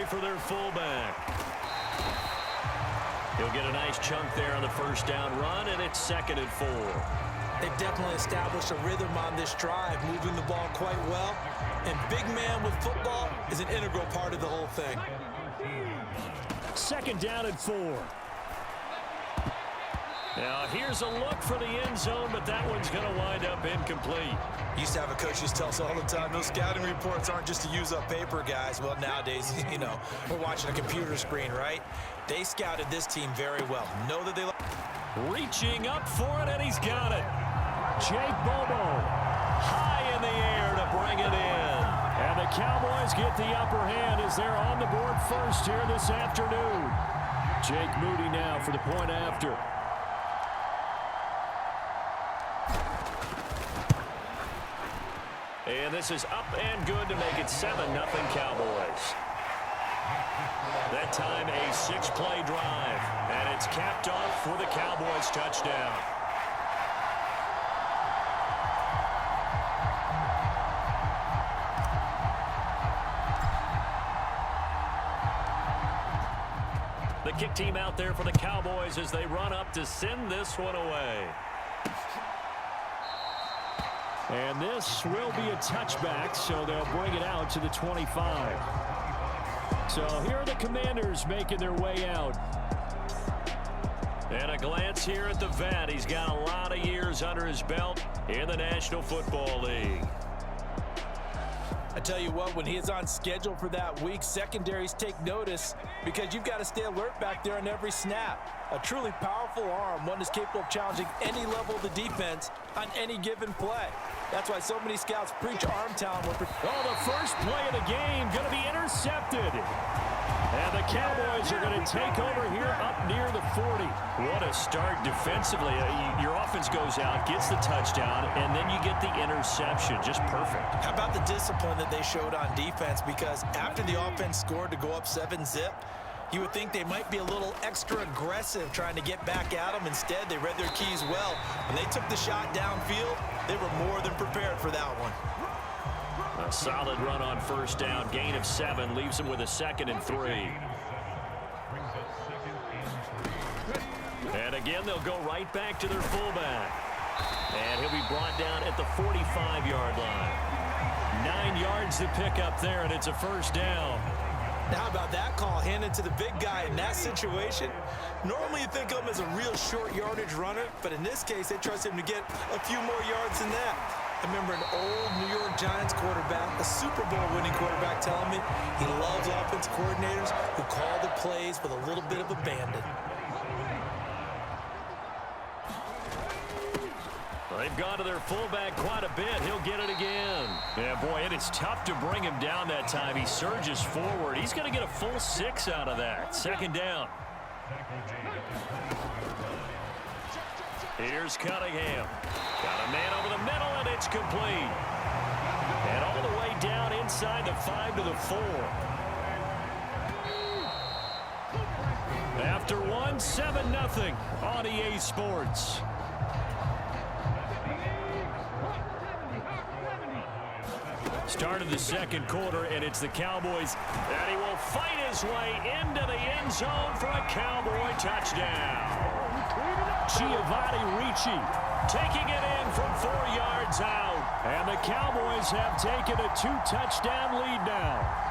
carry for their fullback. He'll get a nice chunk there on the first down run, and it's 2nd and 4. They've definitely established a rhythm on this drive, moving the ball quite well. And big man with football is an integral part of the whole thing. 2nd down and 4. Now here's a look for the end zone, but that one's going to wind up incomplete. Used to have a coach who tells us all the time, those scouting reports aren't just to use up paper, guys. Well, nowadays, you know, we're watching a computer screen, right? They scouted this team very well. Know that they... Reaching up for it, and he's got it. Jake Bobo high in the air to bring it in. And the Cowboys get the upper hand as they're on the board first here this afternoon. Jake Moody now for the point after. And this is up and good to make it 7-0 Cowboys. That time a 6-play drive. And it's capped off for the Cowboys touchdown. The kick team out there for the Cowboys as they run up to send this one away. And this will be a touchback, so they'll bring it out to the 25. So here are the Commanders making their way out. And a glance here at the vet. He's got a lot of years under his belt in the National Football League. I tell you what, when he is on schedule for that week, secondaries take notice because you've got to stay alert back there on every snap. A truly powerful arm, one is capable of challenging any level of the defense on any given play. That's why so many scouts preach arm talent. Oh, the first play of the game going to be intercepted. And the Cowboys are going to take over here up near the 40. What a start defensively. Your offense goes out, gets the touchdown, and then you get the interception. Just perfect. How about the discipline that they showed on defense? Because after the offense scored to go up 7-zip, you would think they might be a little extra aggressive trying to get back at them. Instead, they read their keys well. When they took the shot downfield, they were more than prepared for that one. A solid run on first down. Gain of 7 leaves them with a 2nd and 3. And again, they'll go right back to their fullback. And he'll be brought down at the 45-yard line. 9 yards to pick up there, and it's a first down. Now, how about that call handed to the big guy in that situation? Normally you think of him as a real short yardage runner, but in this case, they trust him to get a few more yards than that. I remember an old New York Giants quarterback, a Super Bowl winning quarterback, telling me he loves offensive coordinators who call the plays with a little bit of abandon. They've gone to their fullback quite a bit. He'll get it again. Yeah, boy, and it's tough to bring him down that time. He surges forward. He's going to get a full 6 out of that. 2nd down. Here's Cunningham. Got a man over the middle, and it's complete. And all the way down inside the 5 to the 4. After one, 7-0 on EA Sports. Start of the second quarter, and it's the Cowboys. And he will fight his way into the end zone for a Cowboy touchdown. Giovanni Ricci taking it in from 4 yards out. And the Cowboys have taken a 2-touchdown lead now.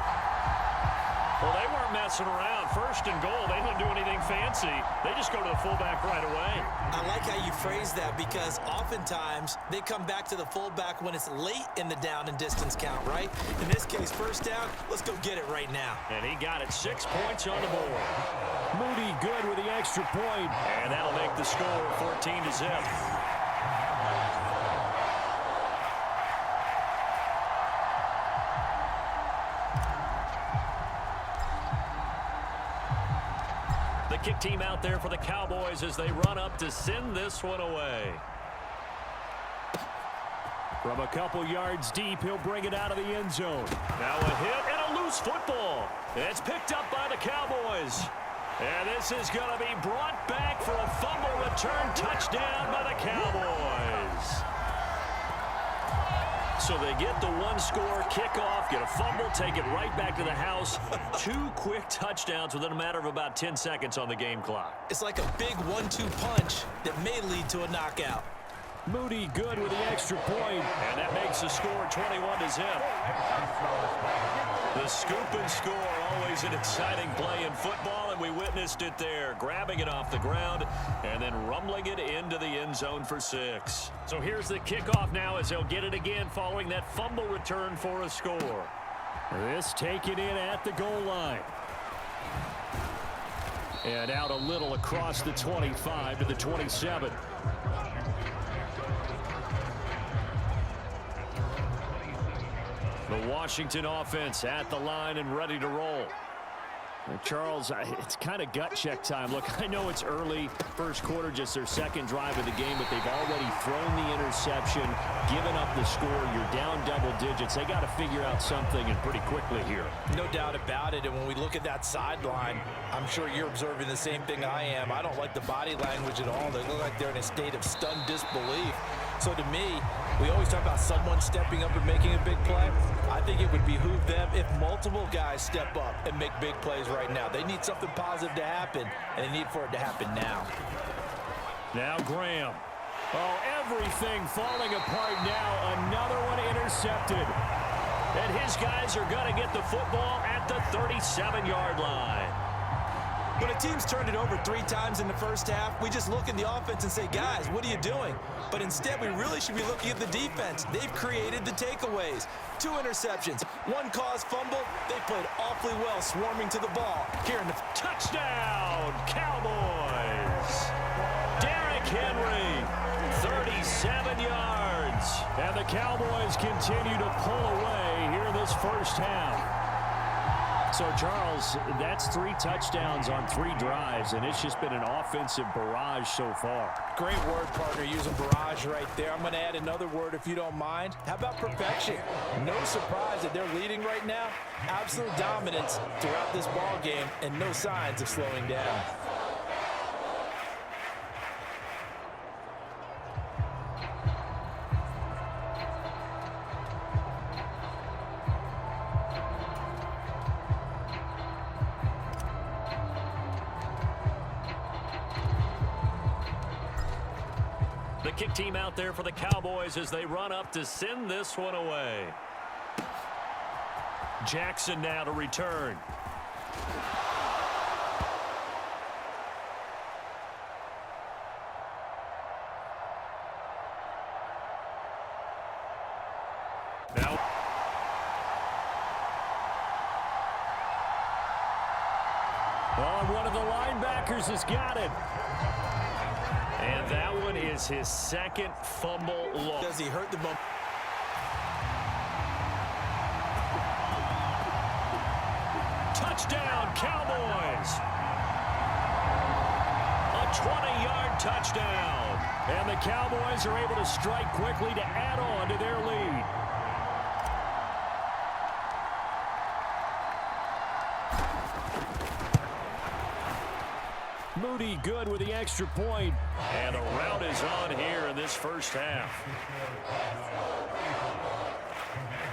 Well, they weren't messing around. 1st and goal, they didn't do anything fancy. They just go to the fullback right away. I like how you phrase that because oftentimes they come back to the fullback when it's late in the down and distance count, right? In this case, 1st down, let's go get it right now. And he got it. 6 points on the board. Moody good with the extra point. And that'll make the score 14-0. Kick team out there for the Cowboys as they run up to send this one away. From a couple yards deep, he'll bring it out of the end zone. Now a hit and a loose football. It's picked up by the Cowboys. And this is going to be brought back for a fumble return touchdown by the Cowboys. So they get the one-score kickoff, get a fumble, take it right back to the house. 2 quick touchdowns within a matter of about 10 seconds on the game clock. It's like a big 1-2 punch that may lead to a knockout. Moody good with the extra point, and that makes the score 21-0. The scoop and score, always an exciting play in football, and we witnessed it there, grabbing it off the ground and then rumbling it into the end zone for 6. So here's the kickoff now as they'll get it again following that fumble return for a score. This taken in at the goal line. And out a little across the 25 to the 27. The Washington offense at the line and ready to roll. Charles, it's kind of gut check time. Look, I know it's early, first quarter, just their second drive of the game, but they've already thrown the interception, given up the score. You're down double digits. They got to figure out something, and pretty quickly here. No doubt about it, and when we look at that sideline, I'm sure you're observing the same thing I am. I don't like the body language at all. They look like they're in a state of stunned disbelief. So to me, we always talk about someone stepping up and making a big play. I think it would behoove them if multiple guys step up and make big plays right now. They need something positive to happen, and they need for it to happen now. Now Graham. Oh, everything falling apart now. Another one intercepted. And his guys are going to get the football at the 37-yard line. When a team's turned it over 3 times in the first half, we just look at the offense and say, guys, what are you doing? But instead, we really should be looking at the defense. They've created the takeaways. 2 interceptions, 1 caused fumble. They played awfully well swarming to the ball. Here in the touchdown, Cowboys. Derrick Henry, 37 yards. And the Cowboys continue to pull away here in this first half. So, Charles, that's 3 touchdowns on 3 drives, and it's just been an offensive barrage so far. Great word, partner, using barrage right there. I'm going to add another word if you don't mind. How about perfection? No surprise that they're leading right now. Absolute dominance throughout this ball game and no signs of slowing down. The kick team out there for the Cowboys as they run up to send this one away. Jackson now to return. Now. Oh, one of the linebackers has got it. And that one is his second fumble loss. Does he hurt the bump? Touchdown, Cowboys. A 20-yard touchdown. And the Cowboys are able to strike quickly to add on to their lead. Moody good with the extra point. And the rout is on here in this first half.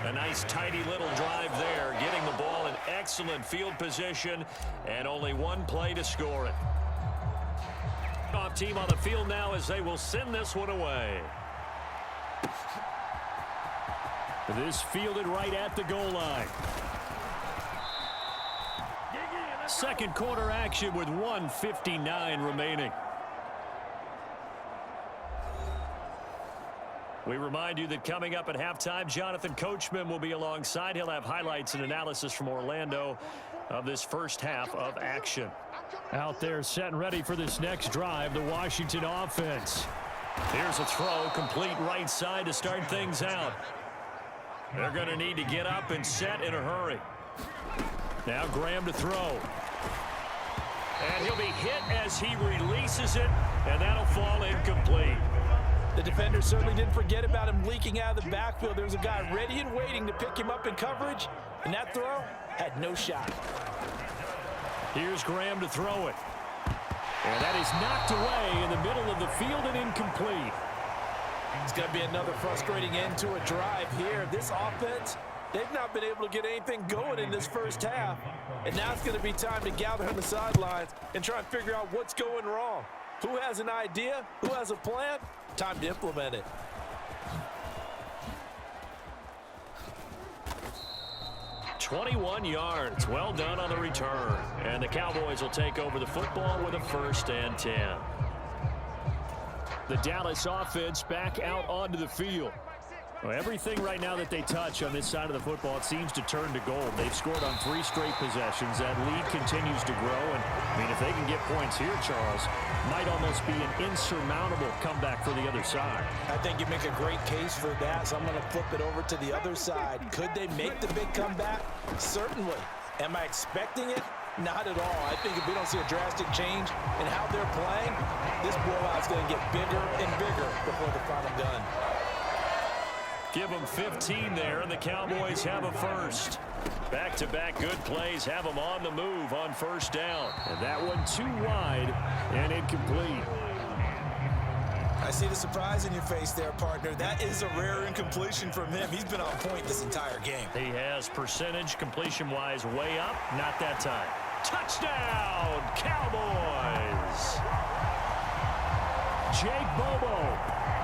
A nice tidy little drive there, getting the ball in excellent field position and only 1 play to score it. Off team on the field now as they will send this one away. This fielded right at the goal line. Second quarter action with 1:59 remaining. We remind you that coming up at halftime, Jonathan Coachman will be alongside. He'll have highlights and analysis from Orlando of this first half of action. Out there set and ready for this next drive, the Washington offense. Here's a throw, complete right side to start things out. They're going to need to get up and set in a hurry. Now Graham to throw. And he'll be hit as he releases it, and that'll fall incomplete. The defender certainly didn't forget about him leaking out of the backfield. There's a guy ready and waiting to pick him up in coverage, and that throw had no shot. Here's Graham to throw it. And that is knocked away in the middle of the field and incomplete. It's going to be another frustrating end to a drive here. This offense, they've not been able to get anything going in this first half. And now it's going to be time to gather on the sidelines and try and figure out what's going wrong. Who has an idea? Who has a plan? Time to implement it. "21 yards. Well done on the return. And the Cowboys will take over the football with a 1st and 10. The Dallas offense back out onto the field. Well, everything right now that they touch on this side of the football, it seems to turn to gold. They've scored on 3 straight possessions. That lead continues to grow. And, I mean, if they can get points here, Charles, might almost be an insurmountable comeback for the other side. I think you make a great case for that, so I'm going to flip it over to the other side. Could they make the big comeback? Certainly. Am I expecting it? Not at all. I think if we don't see a drastic change in how they're playing, this blowout's going to get bigger and bigger before the final gun. Give them 15 there, and the Cowboys have a 1st. Back-to-back good plays have them on the move on 1st down. And that one too wide and incomplete. I see the surprise in your face there, partner. That is a rare incompletion from him. He's been on point this entire game. He has percentage completion-wise way up. Not that time. Touchdown, Cowboys! Jake Bobo.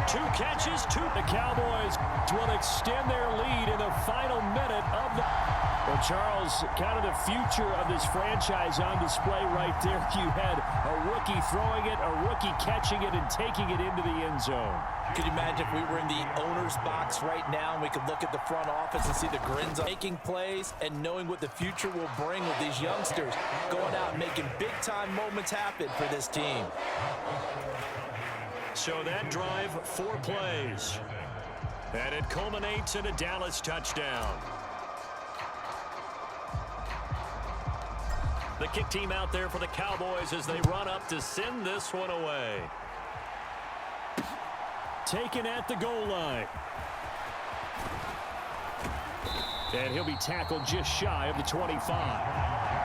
2 catches, 2. The Cowboys will extend their lead in the final minute of the... Well, Charles, kind of the future of this franchise on display right there. You had a rookie throwing it, a rookie catching it, and taking it into the end zone. Could you imagine if we were in the owner's box right now and we could look at the front office and see the grins on making plays and knowing what the future will bring with these youngsters going out and making big-time moments happen for this team. So that drive, 4 plays. And it culminates in a Dallas touchdown. The kick team out there for the Cowboys as they run up to send this one away. Taken at the goal line. And he'll be tackled just shy of the 25.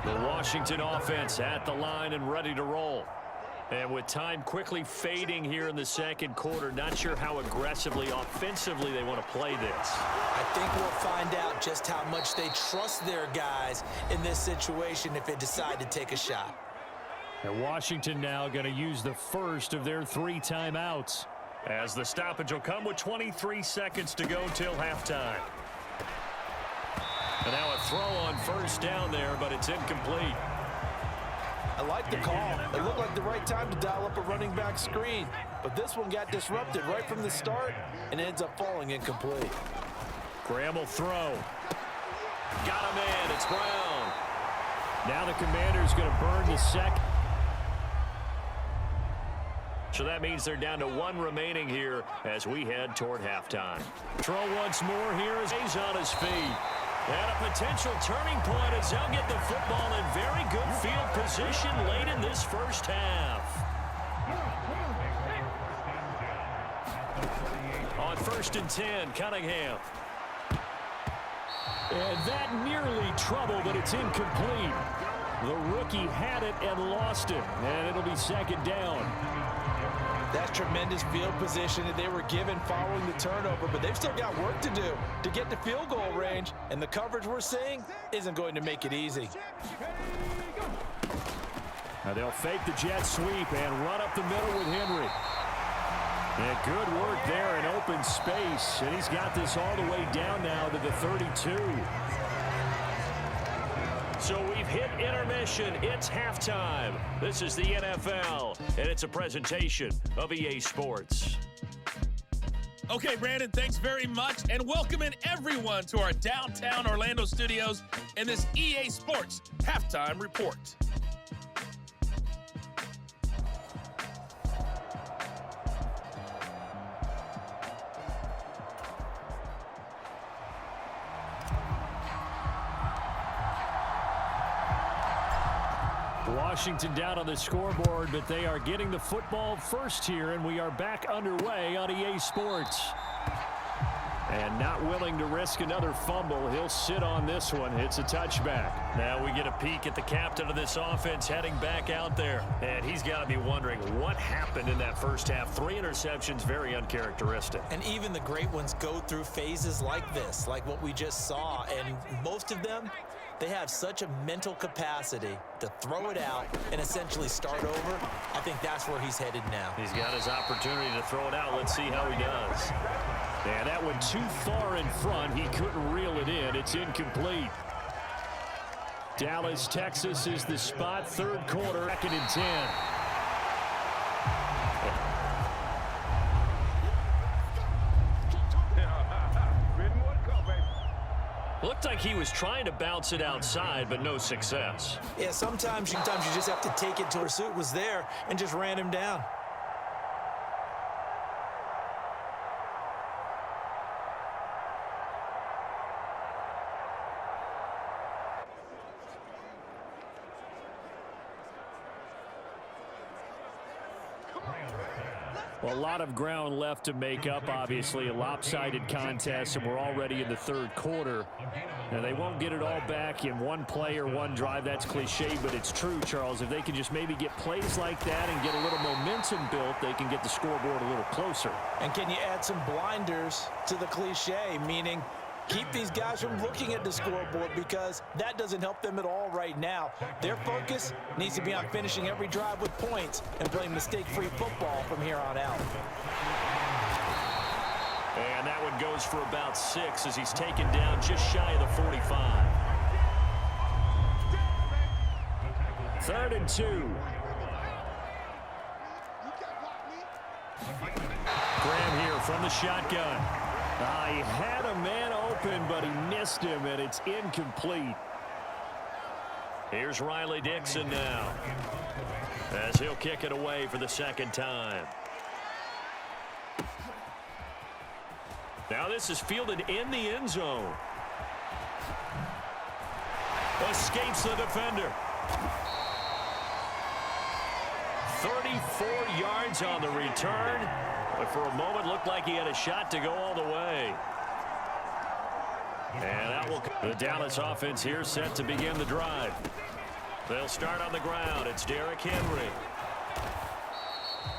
The Washington offense at the line and ready to roll. And with time quickly fading here in the second quarter, not sure how aggressively, offensively they want to play this. I think we'll find out just how much they trust their guys in this situation if they decide to take a shot. And Washington now going to use the first of their 3 timeouts, as the stoppage will come with 23 seconds to go till halftime. And now a throw on 1st down there, but it's incomplete. I like the call. It looked like the right time to dial up a running back screen. But this one got disrupted right from the start and ends up falling incomplete. Graham will throw. Got him in. It's Brown. Now the Commanders going to burn the second. So that means they're down to 1 remaining here as we head toward halftime. Throw once more here as he's on his feet. And a potential turning point as they'll get the football in very good field position late in this first half. On 1st and 10, Cunningham. And that nearly trouble, but it's incomplete. The rookie had it and lost it, and it'll be 2nd down. That's tremendous field position that they were given following the turnover, but they've still got work to do to get to field goal range, and the coverage we're seeing isn't going to make it easy. Now they'll fake the jet sweep and run up the middle with Henry. And good work there in open space, and he's got this all the way down now to the 32. So we've hit intermission. It's halftime. This is the NFL, and it's a presentation of EA Sports. Okay, Brandon, thanks very much, and welcome in everyone to our downtown Orlando studios in this EA Sports Halftime Report. Washington down on the scoreboard, but they are getting the football first here, and we are back underway on EA Sports. And not willing to risk another fumble. He'll sit on this one. It's a touchback. Now we get a peek at the captain of this offense heading back out there. And he's got to be wondering what happened in that first half. 3 interceptions, very uncharacteristic. And even the great ones go through phases like this, like what we just saw. And most of them, they have such a mental capacity to throw it out and essentially start over. I think that's where he's headed now. He's got his opportunity to throw it out. Let's see how he does. And that went too far in front. He couldn't reel it in. It's incomplete. Dallas, Texas is the spot. 3rd quarter, 2nd and 10. Looked like he was trying to bounce it outside, but no success. Yeah, sometimes you just have to take it to pursuit was there and just ran him down. Well, a lot of ground left to make up, obviously. A lopsided contest, and we're already in the 3rd quarter. Now, they won't get it all back in one play or one drive. That's cliche, but it's true, Charles. If they can just maybe get plays like that and get a little momentum built, they can get the scoreboard a little closer. And can you add some blinders to the cliche, meaning keep these guys from looking at the scoreboard, because that doesn't help them at all right now. Their focus needs to be on finishing every drive with points and playing mistake-free football from here on out. And that one goes for about 6 as he's taken down just shy of the 45. 3rd and 2. Graham here from the shotgun. He had a man open, but he missed him, and it's incomplete. Here's Riley Dixon now, as he'll kick it away for the 2nd time. Now this is fielded in the end zone. Escapes the defender. 34 yards on the return. But for a moment, looked like he had a shot to go all the way. And that will the Dallas offense here set to begin the drive. They'll start on the ground. It's Derrick Henry.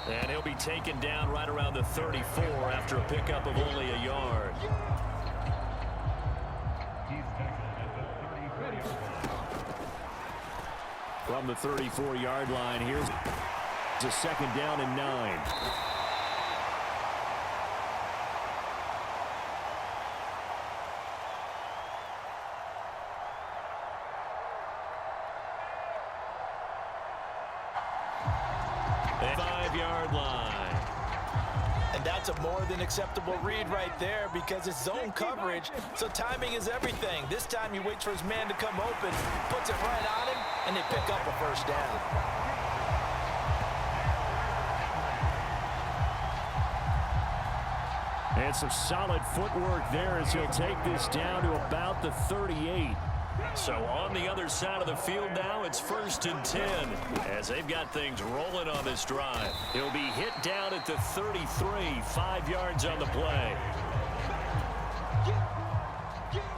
And he'll be taken down right around the 34 after a pickup of only a yard. From the 34-yard line, here's a 2nd down and 9. That's a more than acceptable read right there, because it's zone coverage, so timing is everything. This time he waits for his man to come open, puts it right on him, and they pick up a 1st down. And some solid footwork there as he'll take this down to about the 38. So on the other side of the field now, it's 1st and 10 as they've got things rolling on this drive. He'll be hit down at the 33, 5 yards on the play.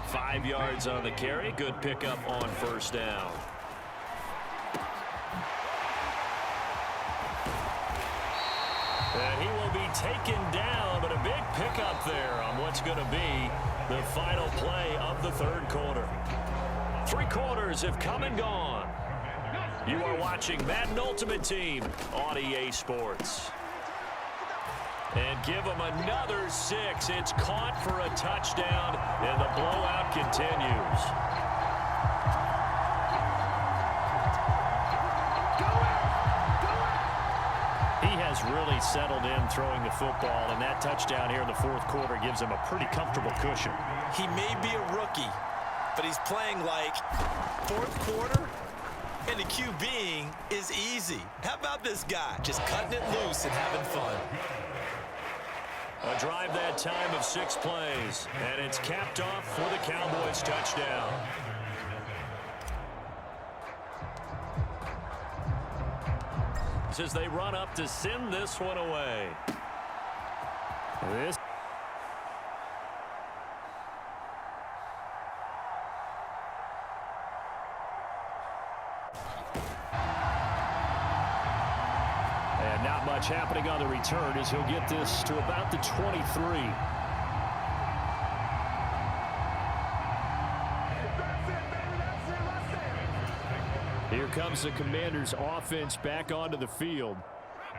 5 yards on the carry. Good pickup on 1st down. And he will be taken down, but a big pickup there on what's going to be the final play of the 3rd quarter. 3 quarters have come and gone. You are watching Madden Ultimate Team on EA Sports. And give them another 6. It's caught for a touchdown, and the blowout continues. He has really settled in throwing the football, and that touchdown here in the 4th quarter gives him a pretty comfortable cushion. He may be a rookie, but he's playing like 4th quarter, and the QBing is easy. How about this guy just cutting it loose and having fun? A drive that time of 6 plays, and it's capped off for the Cowboys touchdown. As they run up to send this one away. much happening on the return as he'll get this to about the 23. Here comes the Commanders' offense back onto the field.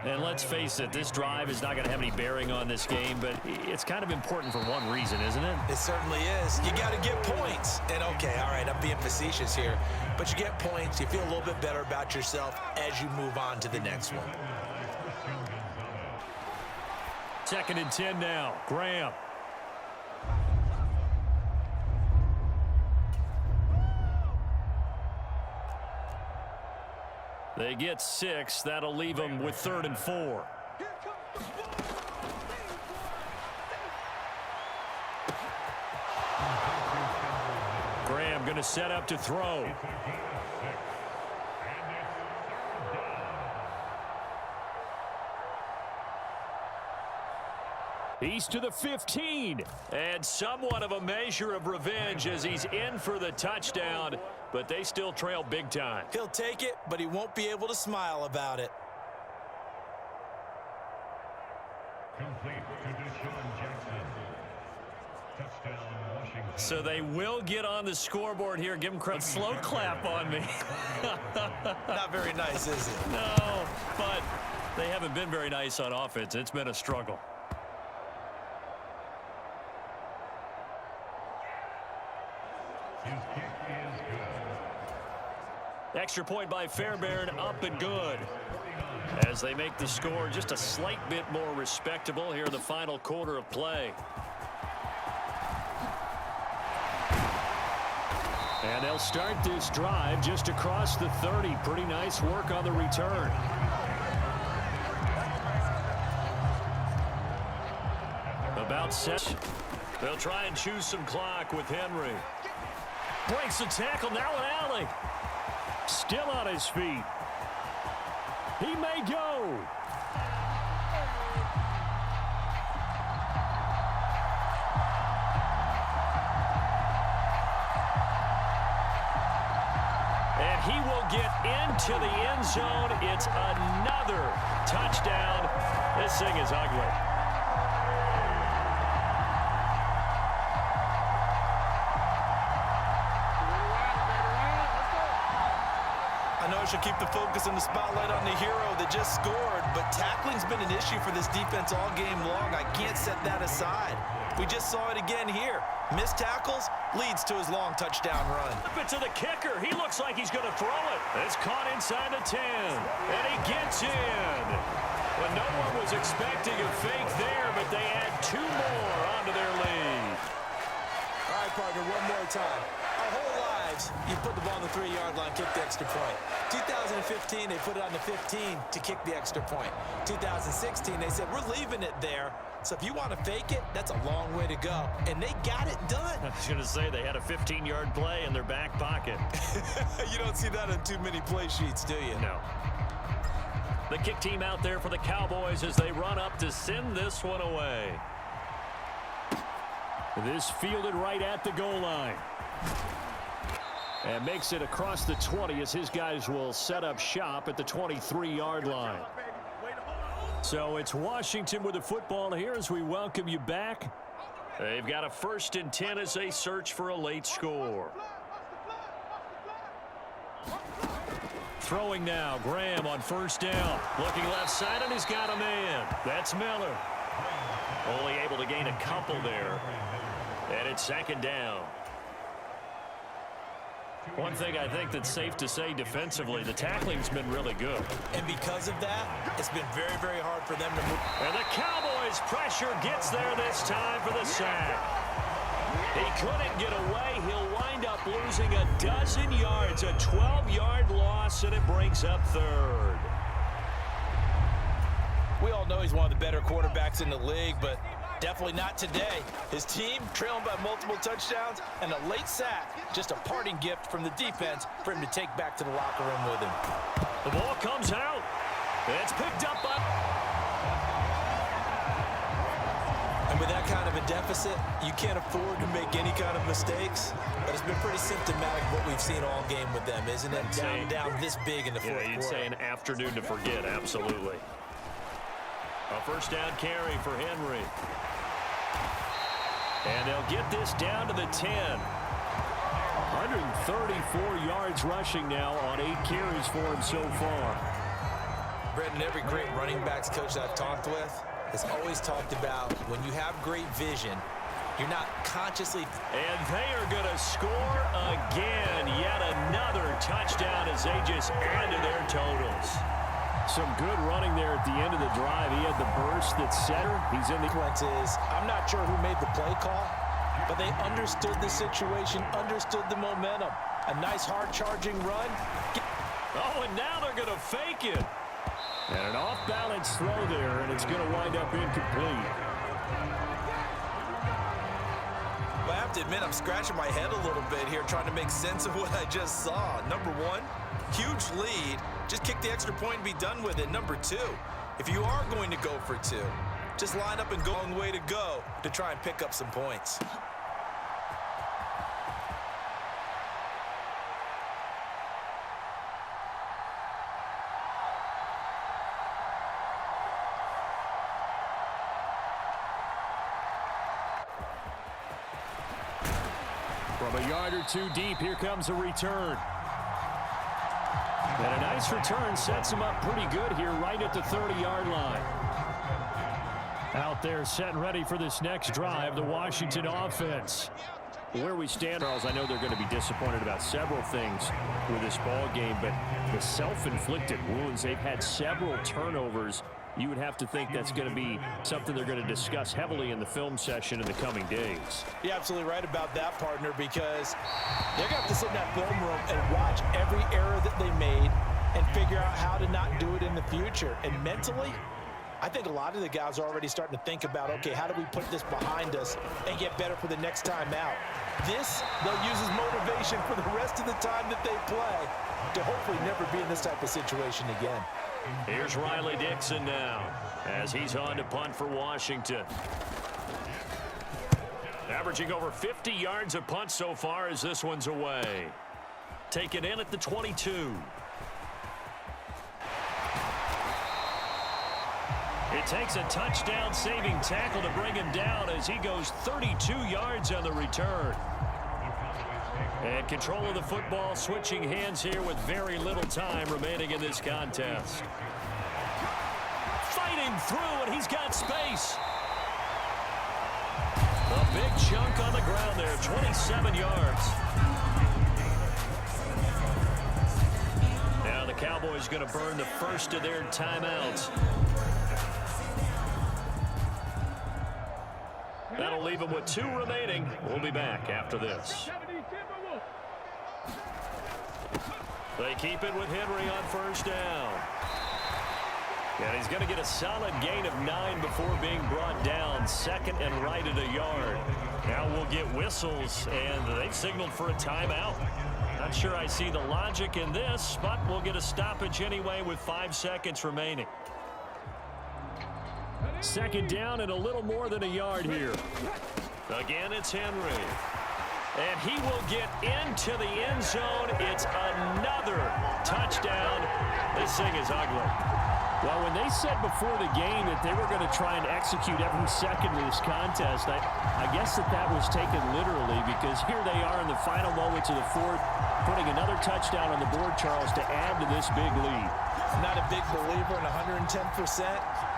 And let's face it, this drive is not going to have any bearing on this game, but it's kind of important for one reason, isn't it? It certainly is. You got to get points. And, okay, all right, I'm being facetious here. But you get points, you feel a little bit better about yourself as you move on to the next one. 2nd and 10 now. Graham. They get 6. That'll leave them with 3rd and 4. Graham going to set up to throw. He's to the 15. And somewhat of a measure of revenge as he's in for the touchdown. But they still trail big time. He'll take it, but he won't be able to smile about it. So they will get on the scoreboard here. Give them credit. Slow clap on me. Not very nice, is it? No, but they haven't been very nice on offense. It's been a struggle. Extra point by Fairbairn, up and good. As they make the score just a slight bit more respectable here in the final quarter of play. And they'll start this drive just across the 30. Pretty nice work on the return. About set. They'll try and choose some clock with Henry. Breaks the tackle, now an alley. Still on his feet. He may go. And he will get into the end zone. It's another touchdown. This thing is ugly. Should keep the focus and the spotlight on the hero that just scored, but tackling's been an issue for this defense all game long. I can't set that aside. We just saw it again here. Missed tackles leads to his long touchdown run. Up it to the kicker. He looks like he's going to throw it. It's caught inside the 10, and he gets in. Well, no one was expecting a fake there, but they add 2 more onto their lead. All right, partner, one more time. Our whole lives, you put the ball on the 3-yard line, kick the extra point. 2015, they put it on the 15 to kick the extra point. 2016, they said, we're leaving it there. So if you want to fake it, that's a long way to go. And they got it done. I was going to say, they had a 15-yard play in their back pocket. You don't see that on too many play sheets, do you? No. The kick team out there for the Cowboys as they run up to send this one away. This fielded right at the goal line. And makes it across the 20 as his guys will set up shop at the 23-yard line. So it's Washington with the football here as we welcome you back. They've got a 1st and 10 as they search for a late score. Throwing now, Graham on 1st down. Looking left side, and he's got a man. That's Miller. Only able to gain a couple there. And it's 2nd down. One thing I think that's safe to say defensively, the tackling's been really good. And because of that, it's been very, very hard for them to move. And the Cowboys' pressure gets there this time for the sack. He couldn't get away. He'll wind up losing a dozen yards, a 12-yard loss, and it brings up 3rd. We all know he's one of the better quarterbacks in the league, but definitely not today. His team trailing by multiple touchdowns and a late sack. Just a parting gift from the defense for him to take back to the locker room with him. The ball comes out. It's picked up by... And with that kind of a deficit, you can't afford to make any kind of mistakes. But it's been pretty symptomatic of what we've seen all game with them, isn't it? Down this big in the fourth quarter. You'd say an afternoon to forget, absolutely. A first down carry for Henry. And they'll get this down to the 10. 134 yards rushing now on 8 carries for him so far. Brendan, every great running backs coach I've talked with has always talked about when you have great vision, you're not consciously. And they are going to score again. Yet another touchdown as they just add to their totals. Some good running there at the end of the drive. He had the burst that set her. He's in the consequences. I'm not sure who made the play call, but they understood the situation, understood the momentum. A nice hard-charging run. Oh, and now they're going to fake it. And an off-balance throw there, and it's going to wind up incomplete. Well, I have to admit, I'm scratching my head a little bit here trying to make sense of what I just saw. Number one, huge lead. Just kick the extra point and be done with it. Number two, if you are going to go for two, just line up and go a long way to go to try and pick up some points. From a yard or two deep, here comes a return. And a nice return sets him up pretty good here right at the 30-yard line. Out there set and ready for this next drive, the Washington offense. Where we stand, Charles, I know they're going to be disappointed about several things with this ball game, but the self-inflicted wounds, they've had several turnovers. You would have to think that's going to be something they're going to discuss heavily in the film session in the coming days. You're absolutely right about that, partner, because they're going to have to sit in that film room and watch every error that they made and figure out how to not do it in the future. And mentally, I think a lot of the guys are already starting to think about, okay, how do we put this behind us and get better for the next time out? This, they'll use as motivation for the rest of the time that they play to hopefully never be in this type of situation again. Here's Riley Dixon now as he's on to punt for Washington. Averaging over 50 yards a punt so far as this one's away. Taken in at the 22. It takes a touchdown-saving tackle to bring him down as he goes 32 yards on the return. And control of the football switching hands here with very little time remaining in this contest. Fighting through, and he's got space. A big chunk on the ground there, 27 yards. Now the Cowboys going to burn the first of their timeouts. That'll leave them with 2 remaining. We'll be back after this. They keep it with Henry on first down. And he's going to get a solid gain of 9 before being brought down. Second and right at a yard. Now we'll get whistles, and they've signaled for a timeout. Not sure I see the logic in this, but we'll get a stoppage anyway with 5 seconds remaining. Second down and a little more than a yard here. Again, it's Henry. And he will get into the end zone. It's another touchdown. This thing is ugly. Well, when they said before the game that they were going to try and execute every second of this contest, I guess that was taken literally, because here they are in the final moments of the fourth, putting another touchdown on the board, Charles, to add to this big lead. Not a big believer in 110%,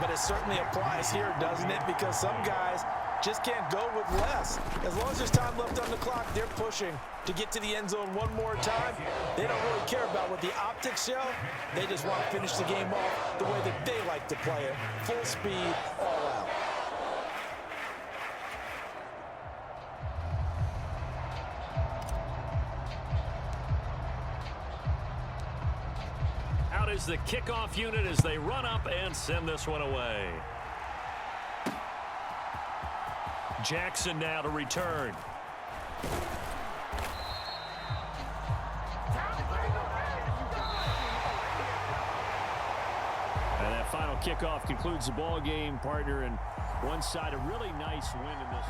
but it certainly applies here, doesn't it? Because some guys just can't go with less. As long as there's time left on the clock, they're pushing to get to the end zone one more time. They don't really care about what the optics show. They just want to finish the game off the way that they like to play it. Full speed, all out. Out is the kickoff unit as they run up and send this one away. Jackson now to return. And that final kickoff concludes the ball game, partner, and one side a really nice win in this.